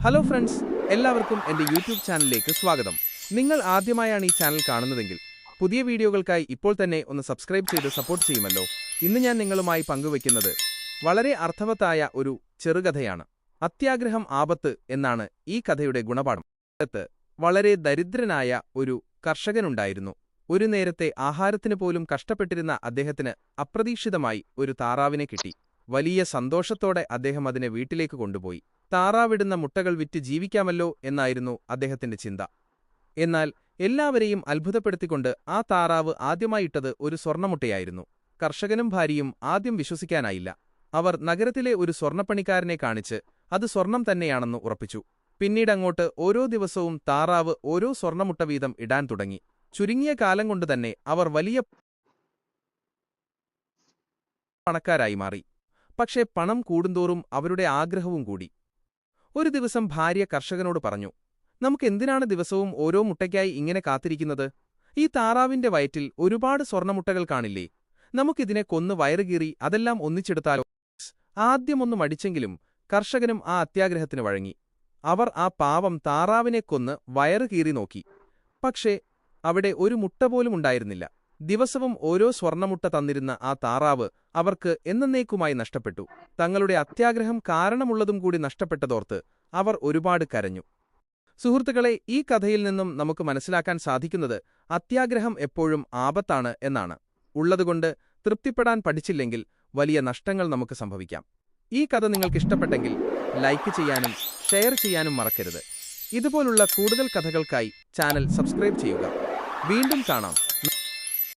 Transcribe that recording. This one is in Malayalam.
ഹലോ ഫ്രണ്ട്സ്, എല്ലാവർക്കും എൻ്റെ യൂട്യൂബ് ചാനലിലേക്ക് സ്വാഗതം. നിങ്ങൾ ആദ്യമായാണ് ഈ ചാനൽ കാണുന്നതെങ്കിൽ പുതിയ വീഡിയോകൾക്കായി ഇപ്പോൾ തന്നെ ഒന്ന് സബ്സ്ക്രൈബ് ചെയ്ത് സപ്പോർട്ട് ചെയ്യുമല്ലോ. ഇന്ന് ഞാൻ നിങ്ങളുമായി പങ്കുവയ്ക്കുന്നത് വളരെ അർത്ഥവത്തായ ഒരു ചെറുകഥയാണ്. അത്യാഗ്രഹം ആപത്ത് എന്നാണ് ഈ കഥയുടെ ഗുണപാഠം. വളരെ ദരിദ്രനായ ഒരു കർഷകനുണ്ടായിരുന്നു. ഒരു നേരത്തെ ആഹാരത്തിന് പോലും കഷ്ടപ്പെട്ടിരുന്ന അദ്ദേഹത്തിന് അപ്രതീക്ഷിതമായി ഒരു താറാവിനെ കിട്ടി. വലിയ സന്തോഷത്തോടെ അദ്ദേഹം അതിനെ വീട്ടിലേക്ക് കൊണ്ടുപോയി. താറാവിടുന്ന മുട്ടകൾ വിറ്റ് ജീവിക്കാമല്ലോ എന്നായിരുന്നു അദ്ദേഹത്തിന്റെ ചിന്ത. എന്നാൽ എല്ലാവരെയും അത്ഭുതപ്പെടുത്തിക്കൊണ്ട് ആ താറാവ് ആദ്യമായിട്ടത് ഒരു സ്വർണ്ണമുട്ടയായിരുന്നു. കർഷകനും ഭാര്യയും ആദ്യം വിശ്വസിക്കാനായില്ല. അവർ നഗരത്തിലെ ഒരു സ്വർണ്ണപ്പണിക്കാരനെ കാണിച്ച് അത് സ്വർണം തന്നെയാണെന്ന് ഉറപ്പിച്ചു. പിന്നീടങ്ങോട്ട് ഓരോ ദിവസവും താറാവ് ഓരോ സ്വർണ്ണമുട്ട വീതം ഇടാൻ തുടങ്ങി. ചുരുങ്ങിയ കാലം കൊണ്ടുതന്നെ അവർ വലിയ പണക്കാരായി മാറി. പക്ഷേ പണം കൂടുന്തോറും അവരുടെ ആഗ്രഹവും കൂടി. ഒരു ദിവസം ഭാര്യ കർഷകനോട് പറഞ്ഞു, നമുക്കെന്തിനാണ് ദിവസവും ഓരോ മുട്ടയ്ക്കായി ഇങ്ങനെ കാത്തിരിക്കുന്നത്? ഈ താറാവിന്റെ വയറ്റിൽ ഒരുപാട് സ്വർണ്ണമുട്ടകൾ കാണില്ലേ? നമുക്കിതിനെ കൊന്ന് വയറുകീറി അതെല്ലാം ഒന്നിച്ചെടുത്താലോ? ആദ്യമൊന്ന് മടിച്ചെങ്കിലും കർഷകനും ആ അത്യാഗ്രഹത്തിന് വഴങ്ങി. അവർ ആ പാവം താറാവിനെ കൊന്ന് വയറുകീറി നോക്കി. പക്ഷേ അവിടെ ഒരു മുട്ട പോലും ഉണ്ടായിരുന്നില്ല. ദിവസവും ഓരോ സ്വർണ്ണമുട്ട തന്നിരുന്ന ആ താറാവ് അവർക്ക് എന്നേക്കുമായി നഷ്ടപ്പെട്ടു. തങ്ങളുടെ അത്യാഗ്രഹം കാരണമുള്ളതും കൂടി നഷ്ടപ്പെട്ടതോർത്ത് അവർ ഒരുപാട് കരഞ്ഞു. സുഹൃത്തുക്കളെ, ഈ കഥയിൽ നിന്നും നമുക്ക് മനസ്സിലാക്കാൻ സാധിക്കുന്നത് അത്യാഗ്രഹം എപ്പോഴും ആപത്താണ് എന്നാണ്. ഉള്ളതുകൊണ്ട് തൃപ്തിപ്പെടാൻ പഠിച്ചില്ലെങ്കിൽ വലിയ നഷ്ടങ്ങൾ നമുക്ക് സംഭവിക്കാം. ഈ കഥ നിങ്ങൾക്കിഷ്ടപ്പെട്ടെങ്കിൽ ലൈക്ക് ചെയ്യാനും ഷെയർ ചെയ്യാനും മറക്കരുത്. ഇതുപോലുള്ള കൂടുതൽ കഥകൾക്കായി ചാനൽ സബ്സ്ക്രൈബ് ചെയ്യുക. വീണ്ടും കാണാം.